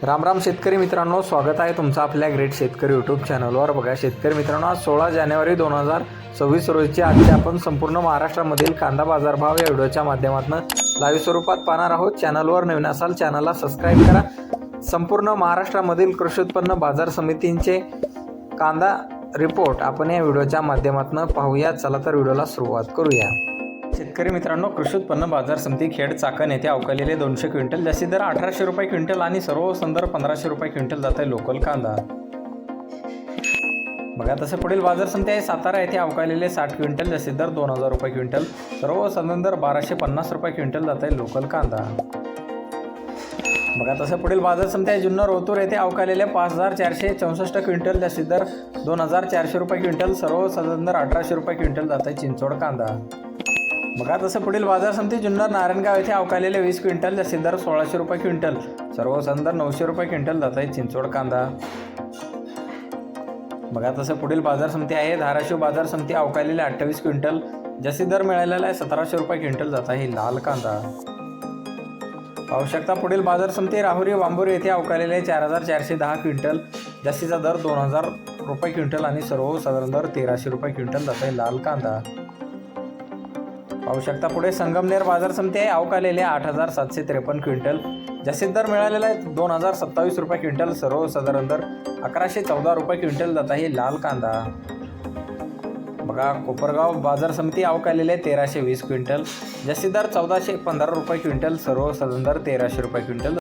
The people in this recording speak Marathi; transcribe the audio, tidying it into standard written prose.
राम राम शेतकरी मित्रांनो, स्वागत आहे तुमचं आपल्या ग्रेट शेतकरी यूट्यूब चॅनलवर। बघा शेतकरी मित्रांनो, आज 16 जानेवारी 2026 रोजीची आजची आपण संपूर्ण महाराष्ट्रामधील कांदा बाजारभाव या व्हिडिओच्या माध्यमातून लाईव्ह स्वरूपात पाहणार आहोत। चॅनलवर नवीन असाल चॅनलला सबस्क्राईब करा। संपूर्ण महाराष्ट्रामधील कृषी उत्पन्न बाजार समितींचे कांदा रिपोर्ट आपण या व्हिडिओच्या माध्यमातून पाहूया। चला तर व्हिडिओला सुरुवात करूया। शेतकरी मित्रांनो, कृषी उत्पन्न बाजार समिती खेड चाकण येथे अवकालेले 200 क्विंटल, जास्ती दर 1800 रुपये क्विंटल आणि सर्व संदर्भ 1500 रुपये क्विंटल जात आहे लोकल कांदा। बघा तसे पुढील बाजार समिती आहे सातारा येथे अवकालेले 60 क्विंटल, जास्ती दर 2000 रुपये क्विंटल, सर्व संदर्भ 1250 रुपये क्विंटल जात आहे लोकल कांदा। बघा तसे पुढील बाजार समिती आहे जुन्नर ओतूर येथे अवकालेले 5464 क्विंटल, जास्ती दर 2400 रुपये क्विंटल, सर्व संदर्भ 1800 रुपये क्विंटल जात आहे चिंचोड कांदा। बघा तसं पुढील बाजार समिती जुन्नर नारायणगाव येथे अवकालेले 20 क्विंटल, जास्ती दर 1600 रुपये क्विंटल, सर्व संदर्भ 900 रुपये क्विंटल जात आहे चिंचोड कांदा। बघा तसं पुढील बाजार समिती आहे धाराशिव बाजार समिती अवकालेले 28 क्विंटल, जास्ती दर मिळालेला आहे 1700 रुपये क्विंटल जात आहे लाल कांदा। पाहू शकता पुढील बाजार समिती राहुरी वांबोरी येथे अवकालेले 4410 क्विंटल, जास्तीचा दर 2000 रुपये क्विंटल आणि सर्व साधारण दर 1300 रुपये क्विंटल जात आहे लाल कांदा। पाहू शकता पुढे संगमनेर बाजार समिती आहे अवकालेले 8753 क्विंटल, जास्तीत दर मिळालेला आहे 2027 रुपये क्विंटल, सर्व साधारण दर 1114 रुपये क्विंटल जात आहे लाल कांदा। बघा कोपरगाव बाजार समिती अवकालेले 1320 क्विंटल, जास्तीत दर 1415 रुपये क्विंटल, सर्व साधारण दर 1300 रुपये क्विंटल।